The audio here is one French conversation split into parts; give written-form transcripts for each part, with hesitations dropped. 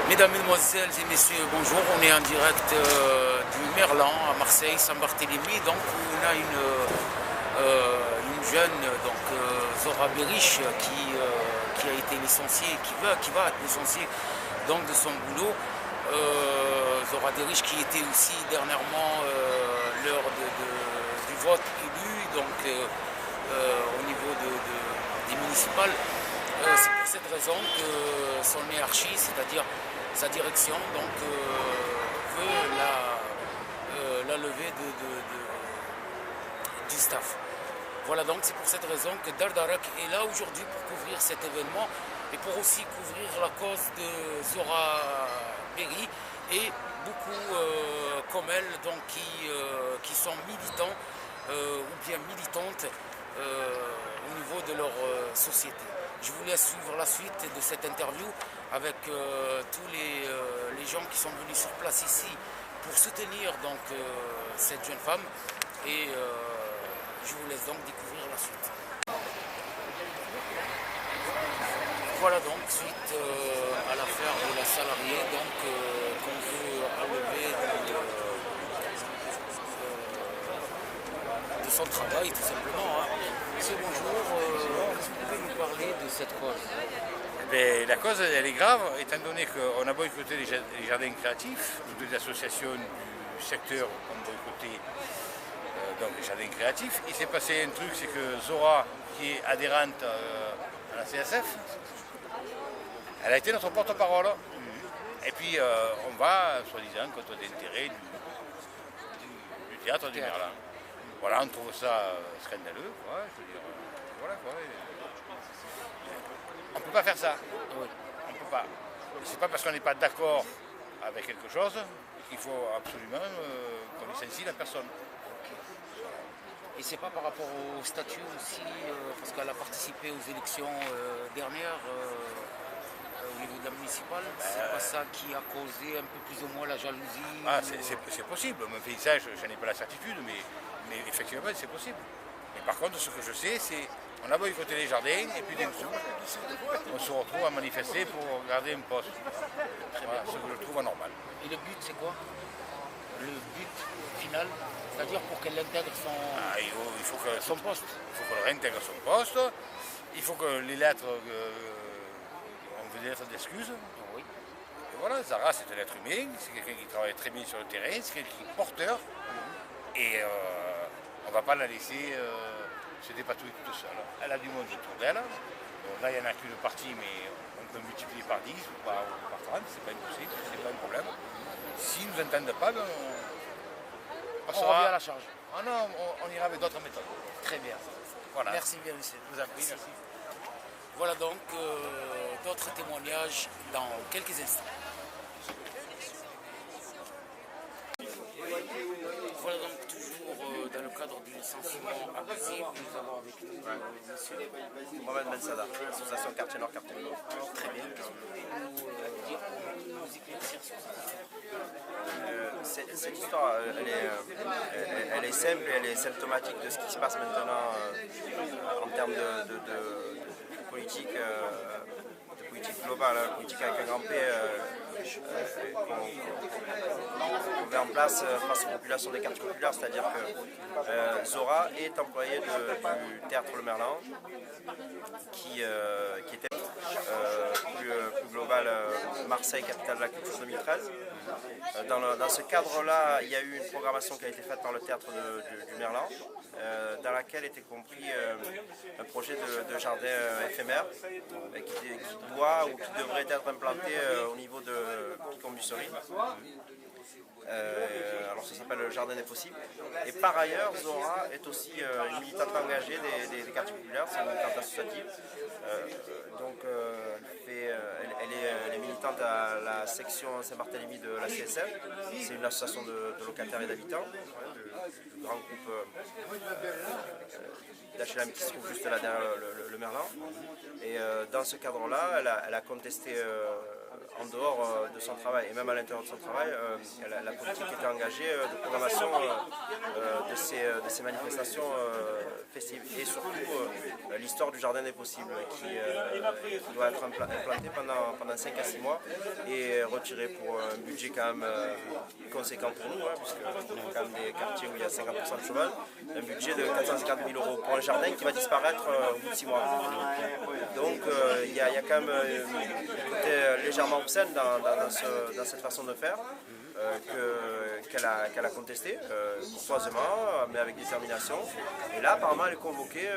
Mesdames, Mesdemoiselles et Messieurs, bonjour. On est en direct du Merlan à Marseille, Saint-Barthélemy. Donc, on a une jeune, Zora Berich, qui a été licenciée, qui va être licenciée donc, de son boulot. Zora Berich qui était aussi dernièrement lors du vote élu, donc au niveau des municipales. C'est pour cette raison que son hiérarchie, c'est-à-dire sa direction, veut la levée du staff. Voilà, donc c'est pour cette raison que Dardarak est là aujourd'hui pour couvrir cet événement et pour aussi couvrir la cause de Zora Berich et beaucoup comme elle donc, qui sont militants ou bien militantes au niveau de leur société. Je vous laisse suivre la suite de cette interview avec tous les gens qui sont venus sur place ici pour soutenir donc, cette jeune femme et je vous laisse donc découvrir la suite. Voilà donc suite à l'affaire de la salariée qu'on veut enlever de son travail tout simplement. Hein. Monsieur, bonjour, est-ce que vous pouvez nous parler de cette cause? Mais la cause, elle est grave, étant donné qu'on a boycotté les jardins créatifs, toutes les associations du secteur ont boycotté donc les jardins créatifs. Il s'est passé un truc, c'est que Zora, qui est adhérente à la CSF, elle a été notre porte-parole. Et puis on va, soi-disant, contre l'intérêt du théâtre du Merlan. Voilà, on trouve ça scandaleux, quoi, je veux dire, voilà quoi. On ne peut pas faire ça. Oui. On ne peut pas. C'est pas parce qu'on n'est pas d'accord avec quelque chose qu'il faut absolument qu'on licencie la personne. Et c'est pas par rapport au statut aussi, parce qu'elle a participé aux élections dernières au niveau de la municipale, c'est pas ça qui a causé un peu plus ou moins la jalousie? Ah, c'est possible, mais ça, je n'ai pas la certitude, mais effectivement c'est possible. Mais par contre, ce que je sais, c'est qu'on a boycotté les jardins et puis d'un coup, on se retrouve à manifester pour garder un poste. Voilà, ce que je trouve anormal. Et le but, c'est quoi? Le but final, c'est-à-dire pour qu'elle intègre son poste. Il faut qu'elle réintègre son poste. Il faut que les lettres, on veut des lettres d'excuses. Oui. Et voilà, Zara, c'est un être humain, c'est quelqu'un qui travaille très bien sur le terrain, c'est quelqu'un qui est porteur. Et on ne va pas la laisser se dépatouiller toute seule. Elle a du monde autour d'elle. Là, il n'y en a qu'une partie, mais on peut multiplier par 10 ou par 30, c'est pas impossible, c'est pas un problème. S'ils ne nous entendent pas, On revient à la charge. Ah non, on ira avec d'autres méthodes. Très bien. Voilà. Merci bien, monsieur. Je vous en prie, merci. Voilà donc d'autres témoignages dans quelques instants. Voilà donc toujours dans le cadre du licenciement abusif, nous avons avec nous monsieur Mohamed Ben Sada, association Quartier Nord, Quartier Nord. très bien. Qu'est-ce que vous pouvez nous dire pour nous éclaircir sur ça? Cette histoire, elle est simple et elle est symptomatique de ce qui se passe maintenant en termes de politique globale, politique avec un grand P qu'on met en place face aux populations des quartiers populaires, c'est-à-dire que Zora est employée du théâtre Le Merlan, qui était plus global Marseille, capitale de la culture 2013. Dans ce cadre-là, il y a eu une programmation qui a été faite par le théâtre du Merlan, dans laquelle était compris un projet de jardin éphémère qui doit ou qui devrait être implanté au niveau de Picon-Bussery. Alors ça s'appelle le Jardin des Possibles. Et par ailleurs, Zora est aussi une militante engagée des quartiers populaires, c'est une militante associative. Elle est militante à la section Saint-Barthélemy de la CSF. C'est une association de locataires et d'habitants, le grand groupe d'HLM qui se trouve juste là derrière le Merlan. Et dans ce cadre-là, elle a contesté en dehors de son travail et même à l'intérieur de son travail la politique qui était engagée de programmation de ces manifestations festives. Et surtout l'histoire du Jardin des Possibles qui doit être implanté pendant 5 à 6 mois et retiré pour un budget quand même conséquent pour nous, puisque on est quand même des quartiers où il y a 50% de chômage, un budget de 450 000 € pour un jardin qui va disparaître au bout de 6 mois. Donc il y a quand même un côté légèrement obscène dans cette façon de faire qu'elle a contesté courtoisement, mais avec détermination. Et là, apparemment, elle est convoquée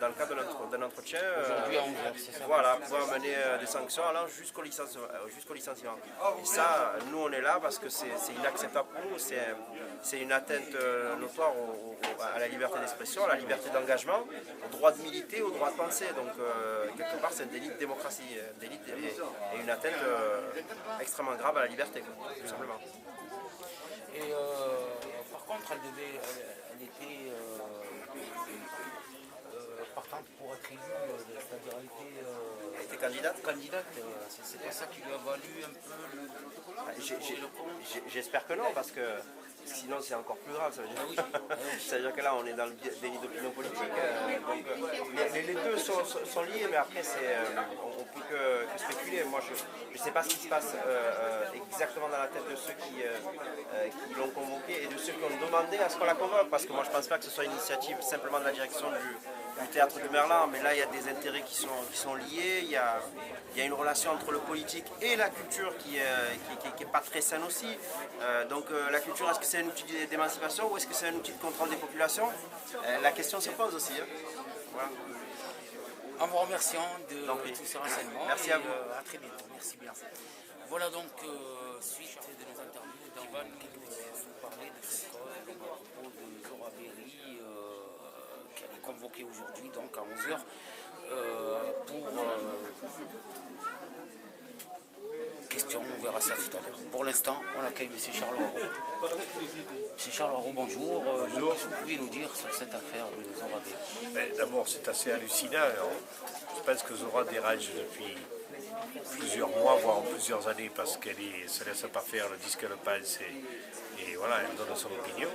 dans le cadre d'un entretien. Aujourd'hui à 11h, c'est ça? Voilà, pouvoir mener des sanctions allant jusqu'au licenciement. Et ça, nous, on est là parce que c'est inacceptable pour nous. C'est une atteinte notoire à la liberté d'expression, à la liberté d'engagement, au droit de militer, au droit de penser. Donc, quelque part, c'est un délit de démocratie, un délit et une atteinte extrêmement grave à la liberté, quoi, tout simplement. Et par contre, elle était partante pour être élue, c'est-à-dire Elle était candidate. C'est pas ça qui lui a valu un peu le J'espère que non, parce que sinon c'est encore plus grave. Ça veut dire que là on est dans le délit d'opinion politique. Donc, les deux sont liés, mais après on ne peut que spéculer. Moi je ne sais pas ce qui se passe exactement dans la tête de ceux qui l'ont convoqué et de ceux qui ont demandé à ce qu'on la convoque, parce que moi je ne pense pas que ce soit une initiative simplement de la direction du théâtre du Merlan, mais là il y a des intérêts qui sont liés, il y a une relation entre le politique et la culture qui est pas très saine aussi. Donc la culture, est-ce que c'est un outil d'émancipation ou est-ce que c'est un outil de contrôle des populations? La question se pose aussi. Voilà. En vous remerciant de tous ces renseignements. Merci à vous. À très bientôt. Merci bien. Voilà donc suite de nos interviews d'Anvan qui nous parlait de cette cause à propos de Zora Berry qui est convoquée aujourd'hui donc à 11h pour question, on verra ça tout à l'heure. Pour l'instant, on accueille M. Charles Roux. M. Charles Roux, bonjour. Bonjour. Qu'est-ce que vous pouvez nous dire sur cette affaire de Zora Berry? D'abord, c'est assez hallucinant. Je pense que Zora dérange depuis plusieurs mois, voire plusieurs années, parce qu'elle ne se laisse pas faire, elle dit ce qu'elle pense et voilà, elle donne son opinion.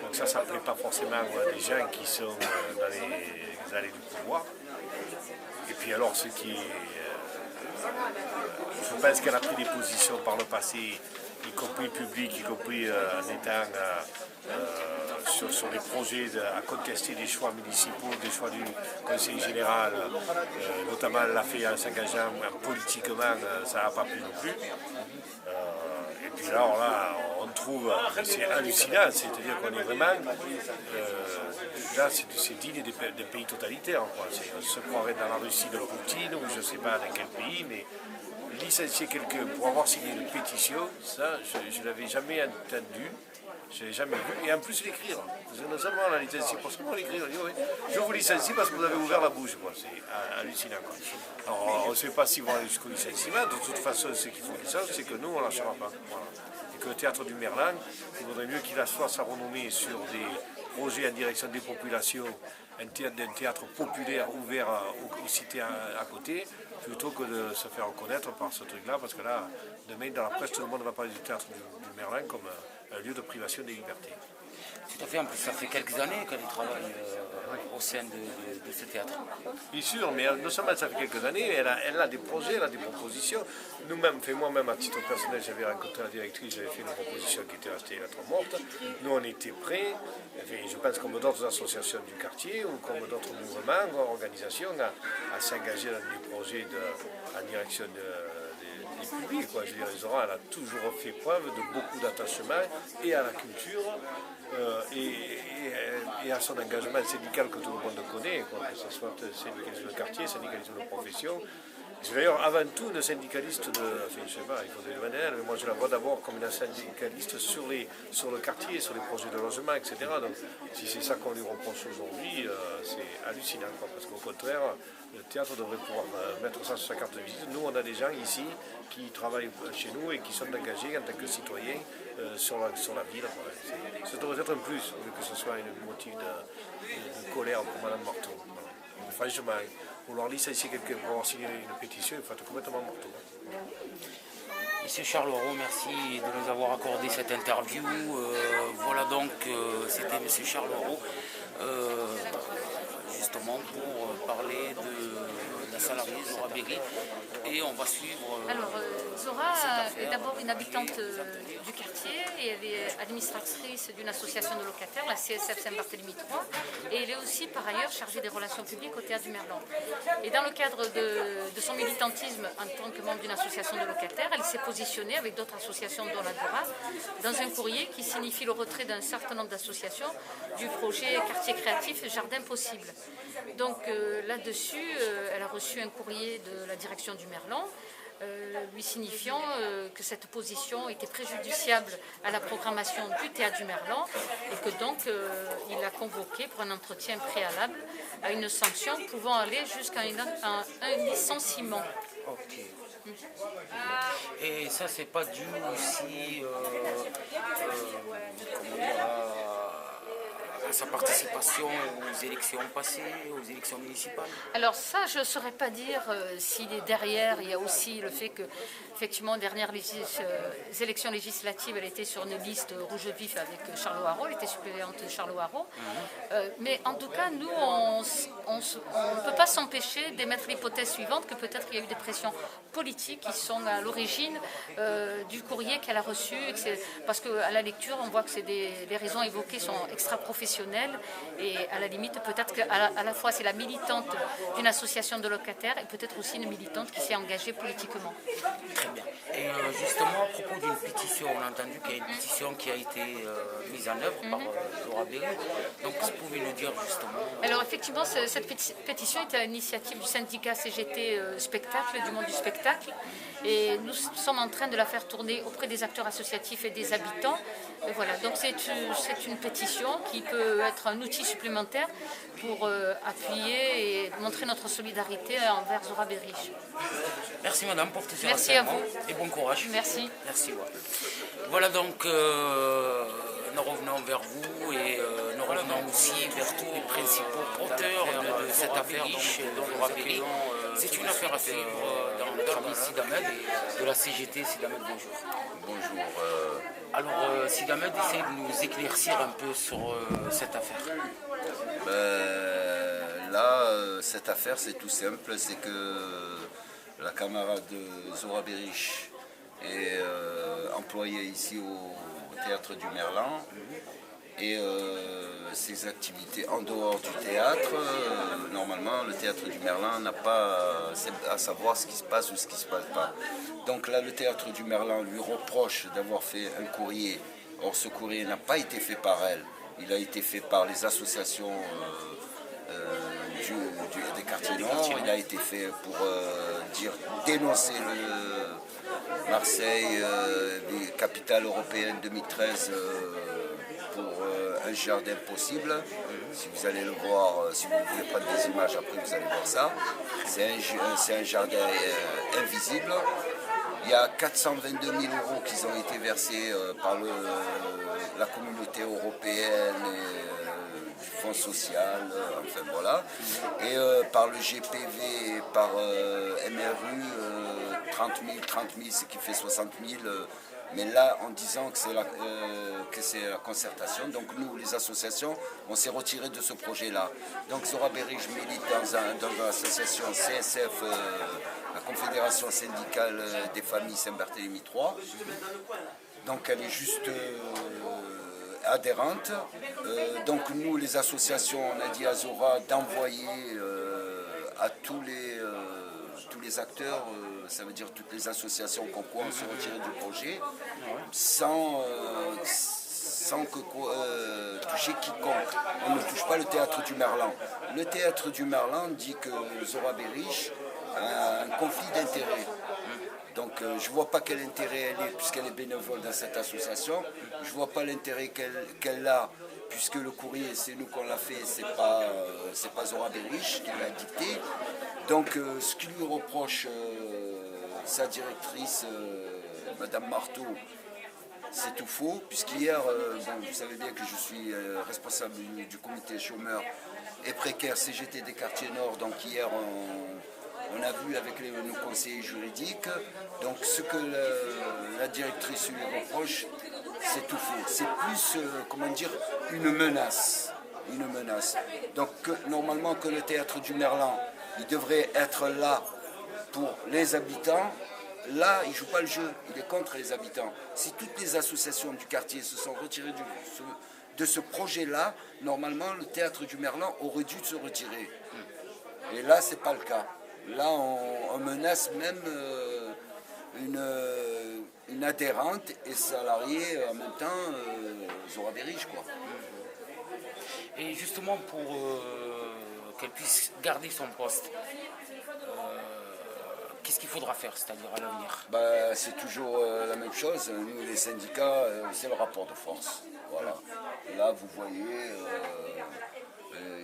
Donc ça ne plaît pas forcément à des gens qui sont dans les allées du pouvoir. Et puis alors, ce qui est... je pense qu'elle a pris des positions par le passé, y compris publiques, y compris en étant sur les projets à contester des choix municipaux, des choix du Conseil général, notamment elle l'a fait en s'engageant politiquement, ça n'a pas plu non plus. Et puis alors là, on trouve, c'est hallucinant, c'est-à-dire qu'on est vraiment, là c'est digne d'un pays totalitaire, quoi. On se croirait dans la Russie de Poutine ou je ne sais pas dans quel pays, mais licencier quelqu'un pour avoir signé une pétition, ça je ne l'avais jamais entendu. Je ne l'ai jamais vu, et en plus l'écrire. Non seulement on la licencie, pour seulement l'écrire, on dit oui, je vous licencie parce que vous avez ouvert la bouche. C'est hallucinant. Quoi. Alors on ne sait pas s'ils vont aller jusqu'au licenciement, de toute façon ce qu'il faut qu'ils sachent, c'est que nous on ne lâchera pas. Voilà. Et que le théâtre du Merlan, il vaudrait mieux qu'il assoie sa renommée sur des projets en direction des populations, un théâtre populaire ouvert aux cités à côté, plutôt que de se faire reconnaître par ce truc-là, parce que là, demain dans la presse, tout le monde va parler du théâtre du Merlan comme un lieu de privation des libertés. Tout à fait, en plus ça fait quelques années qu'elle travaille au sein de ce théâtre. Bien sûr, mais non seulement ça fait quelques années, elle a des projets, elle a des propositions. Nous-mêmes, moi-même à titre personnel, j'avais rencontré la directrice, j'avais fait une proposition qui était restée lettre morte. Nous on était prêts, je pense comme d'autres associations du quartier ou comme d'autres mouvements, organisations, à s'engager dans des projets en direction des publics. Je veux dire, Zora, elle a toujours fait preuve de beaucoup d'attachement et à la culture et à son engagement syndical que tout le monde connaît, que ce soit syndicalisme de quartier, syndicalisme de profession. C'est d'ailleurs avant tout une syndicaliste enfin, je sais pas, il faudrait demander elle, mais moi je la vois d'abord comme une syndicaliste sur le quartier, sur les projets de logement, etc. Donc si c'est ça qu'on lui reproche aujourd'hui, c'est hallucinant, quoi, parce qu'au contraire, le théâtre devrait pouvoir mettre ça sur sa carte de visite. Nous, on a des gens ici qui travaillent chez nous et qui sont engagés en tant que citoyens sur la ville. Ça devrait être un plus, au lieu que ce soit un motif de colère pour Mme Marteau. Voilà. Franchement, vouloir licencier quelqu'un pour avoir signé une pétition, il faut être complètement Marteau. Monsieur Charles Aureau, merci de nous avoir accordé cette interview. Voilà donc, c'était Monsieur Charles Aureau, justement pour parler de la salariée Zora Berry. Et on va suivre... Alors, Zora est d'abord une habitante du quartier et elle est administratrice d'une association de locataires, la CSF Saint-Barthélemy 3, et elle est aussi par ailleurs chargée des relations publiques au Théâtre du Merlan. Et dans le cadre de son militantisme en tant que membre d'une association de locataires, elle s'est positionnée avec d'autres associations dont la Zora dans un courrier qui signifie le retrait d'un certain nombre d'associations du projet Quartier créatif et Jardin possible. Donc là-dessus, elle a reçu un courrier de la direction du Merlan lui signifiant que cette position était préjudiciable à la programmation du Théâtre du Merlan et que donc il l'a convoqué pour un entretien préalable à une sanction pouvant aller jusqu'à un licenciement. Ok. Et ça, c'est pas dû aussi à sa participation aux élections passées, aux élections municipales? Alors ça, je ne saurais pas dire s'il est derrière. Il y a aussi le fait que, effectivement, dernière élections législatives, elle était sur une liste rouge vif avec Charles Haro, elle était suppléante de Charles Haro. Mais en tout cas, nous, on ne peut pas s'empêcher d'émettre l'hypothèse suivante que peut-être il y a eu des pressions politiques qui sont à l'origine du courrier qu'elle a reçu. Parce qu'à la lecture, on voit que les raisons évoquées sont extra-professionnelles. Et à la limite, peut-être qu'à la fois c'est la militante d'une association de locataires et peut-être aussi une militante qui s'est engagée politiquement. Très bien. Et justement, à propos d'une pétition, on a entendu qu'il y a une pétition qui a été mise en œuvre par Zora Berry. Donc, vous pouvez nous dire justement... Alors effectivement, cette pétition était à l'initiative du syndicat CGT Spectacle, du monde du spectacle. Et nous sommes en train de la faire tourner auprès des acteurs associatifs et des habitants. Et voilà, donc c'est une pétition qui peut être un outil supplémentaire pour appuyer et montrer notre solidarité envers Zora Berry. Merci madame pour tous ces Merci à renseignements. vous. Et bon courage. Merci. Merci. Ouais. Voilà donc, nous revenons vers vous et nous revenons aussi vers tous les principaux porteurs de cette affaire dont Zora Berry. C'est une affaire à suivre dans notre ami Sid Ahmed de la CGT. Sid Ahmed, bonjour. Bonjour. Alors, Sid Ahmed, essaye de nous éclaircir un peu sur cette affaire. Là, cette affaire, c'est tout simple, c'est que la camarade de Zora Berry est employée ici au Théâtre du Merlan et ses activités en dehors du théâtre, normalement le Théâtre du Merlan n'a pas à savoir ce qui se passe ou ce qui ne se passe pas. Donc là, le Théâtre du Merlan lui reproche d'avoir fait un courrier. Or, ce courrier n'a pas été fait par elle, il a été fait par les associations des quartiers nord. Il a été fait pour dénoncer Marseille, capitale européenne 2013, pour un jardin possible. Si vous allez le voir, si vous voulez prendre des images après, vous allez voir ça. C'est un jardin invisible. Il y a 422 000 € qui ont été versés par la communauté européenne et du Fonds social, enfin voilà. Et par le GPV et par MRU, 30 000, ce qui fait 60 000. Mais là, en disant que c'est la concertation, donc nous, les associations, on s'est retiré de ce projet-là. Donc Zora Berry milite dans l'association CSF, la Confédération syndicale des familles Saint-Barthélemy 3. Donc elle est juste adhérente. Donc nous, les associations, on a dit à Zora d'envoyer à tous les acteurs, ça veut dire toutes les associations qu'on pourra se retirer du projet, sans toucher quiconque. On ne touche pas le Théâtre du Merlan. Le Théâtre du Merlan dit que Zora Berry un conflit d'intérêts. Donc je ne vois pas quel intérêt elle est, puisqu'elle est bénévole dans cette association. Je ne vois pas l'intérêt qu'elle a, puisque le courrier, c'est nous qu'on l'a fait, c'est pas Zora Berich qui l'a dicté. Donc ce qui lui reproche sa directrice, Madame Marteau, c'est tout faux, puisqu'hier, vous savez bien que je suis responsable du comité chômeurs et précaires CGT des quartiers Nord, donc hier on a vu avec nos conseillers juridiques, donc ce que la directrice lui reproche, c'est tout faux. C'est plus, comment dire, une menace. Une menace. Donc normalement que le théâtre du Merlan, il devrait être là pour les habitants. Là, il ne joue pas le jeu, il est contre les habitants. Si toutes les associations du quartier se sont retirées de ce projet-là, normalement le théâtre du Merlan aurait dû se retirer. Et là, ce n'est pas le cas. Là, on menace même une adhérente et salariée en même temps, Zora Berich, quoi. Et justement, pour qu'elle puisse garder son poste, qu'est-ce qu'il faudra faire, c'est-à-dire à l'avenir? C'est toujours la même chose. Nous, les syndicats, c'est le rapport de force. Voilà. Là, vous voyez,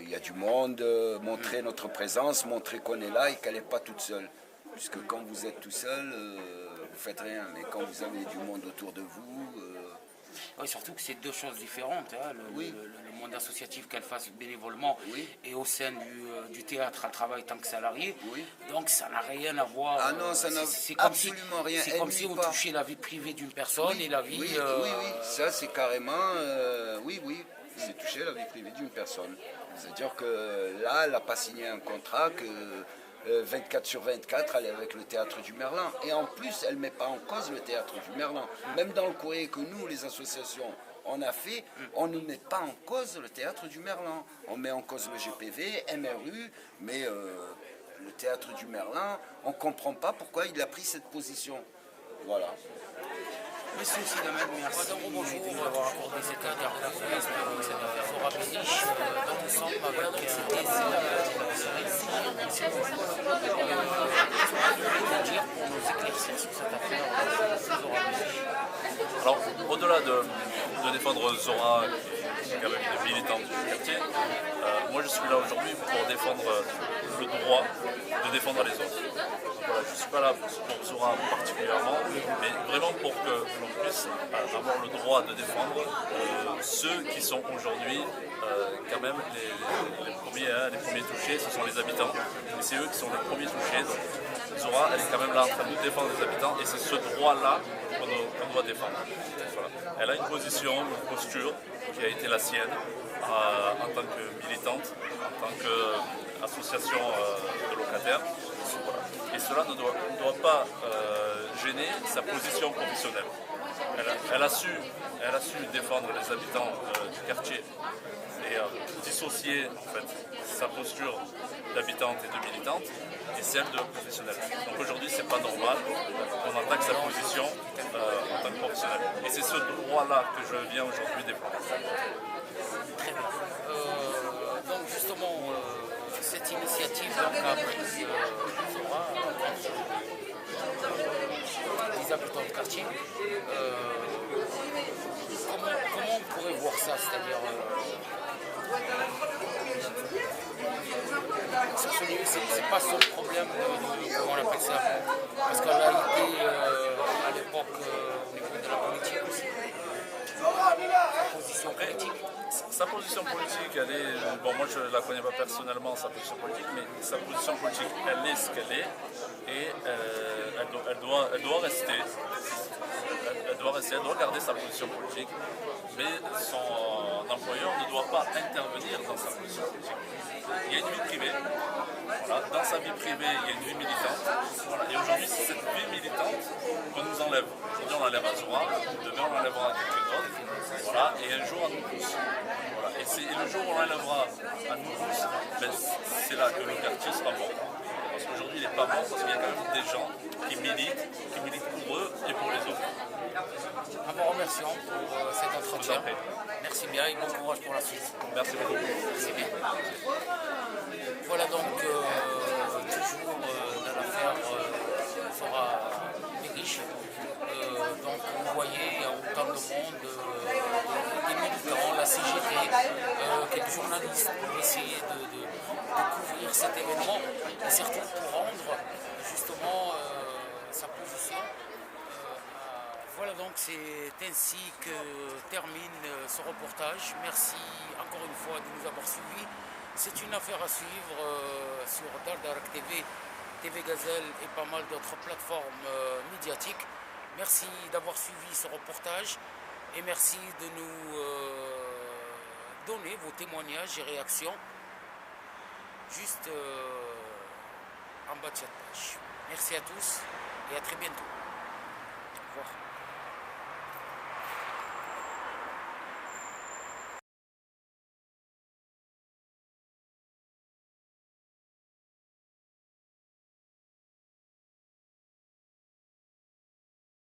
il y a du monde. Montrer notre présence, montrer qu'on est là et qu'elle n'est pas toute seule. Puisque quand vous êtes tout seul, vous ne faites rien. Mais quand vous avez du monde autour de vous... Oui, surtout que c'est deux choses différentes. Hein. Le monde associatif qu'elle fasse bénévolement et au sein du théâtre, elle travaille en tant que salariée. Donc ça n'a rien à voir. Ah non, ça n'a absolument rien. C'est comme si on touchait la vie privée d'une personne et la vie... Oui, ça c'est carrément... c'est toucher la vie privée d'une personne. C'est-à-dire que là, elle n'a pas signé un contrat que... 24 sur 24, elle est avec le théâtre du Merlan. Et en plus, elle ne met pas en cause le théâtre du Merlan. Même dans le courrier que nous, les associations, on a fait, on ne met pas en cause le théâtre du Merlan. On met en cause le GPV, MRU, mais le théâtre du Merlan, on ne comprend pas pourquoi il a pris cette position. Voilà. Monsieur Sidamed, merci de nous avoir accordé cette interview sur cette affaire Zora Berich. Donc nous sommes avec dire pour nous éclaircir sur cette affaire Zora Berich. Alors, au-delà de défendre Zora, qui est quand même une militante du quartier, moi je suis là aujourd'hui pour défendre le droit de défendre les autres. Voilà, je ne suis pas là pour Zora particulièrement, mais vraiment pour que l'on puisse avoir le droit de défendre ceux qui sont aujourd'hui quand même les premiers touchés, ce sont les habitants. Et c'est eux qui sont les premiers touchés. Donc Zora, elle est quand même là en train de défendre les habitants et c'est ce droit-là qu'on doit défendre. Voilà. Elle a une position, une posture qui a été la sienne en tant que militante, en tant qu'association de locataires. Voilà. Et cela ne doit pas gêner sa position professionnelle. Elle a su défendre les habitants du quartier et dissocier en fait, sa posture d'habitante et de militante et celle de professionnelle. Donc aujourd'hui, c'est pas normal qu'on attaque sa position en tant que professionnelle. Et c'est ce droit-là que je viens aujourd'hui défendre. Très bien. Donc justement, cette initiative a pris Zora, des habitants de quartier. Comment on pourrait voir ça? C'est-à-dire, c'est pas son problème, comment on appelle ça? Parce qu'elle a été à l'époque au niveau de la politique aussi. Sa position politique. Sa position politique, elle est... Bon, moi je ne la connais pas personnellement, sa position politique, mais sa position politique, elle est ce qu'elle est et elle doit rester. Elle doit garder sa position politique, mais son employeur ne doit pas intervenir dans sa position politique. Il y a une vie privée. Voilà. Dans sa vie privée, il y a une vie militante. Voilà. Et aujourd'hui, c'est cette vie militante qu'on nous enlève. Aujourd'hui, on l'enlève à Zora, demain, on l'enlèvera à quelqu'un d'autre. Voilà. Et un jour, à nous tous. Voilà. Et le jour où on l'enlèvera à nous tous, ben, c'est là que le quartier sera mort. Parce qu'aujourd'hui, il n'est pas mort, parce qu'il y a quand même des gens qui militent pour eux et pour les autres. En vous remerciant pour cet entretien. Merci bien et bon courage pour la suite. Merci beaucoup. Merci bien. Voilà donc toujours dans la monde, des militants, la CGT, quelques journalistes pour essayer de couvrir cet événement et surtout pour rendre justement sa position. Voilà, donc c'est ainsi que termine ce reportage. Merci encore une fois de nous avoir suivis. C'est une affaire à suivre sur Dardarak TV, TV Gazelle et pas mal d'autres plateformes médiatiques. Merci d'avoir suivi ce reportage et merci de nous donner vos témoignages et réactions juste en bas de cette page. Merci à tous et à très bientôt.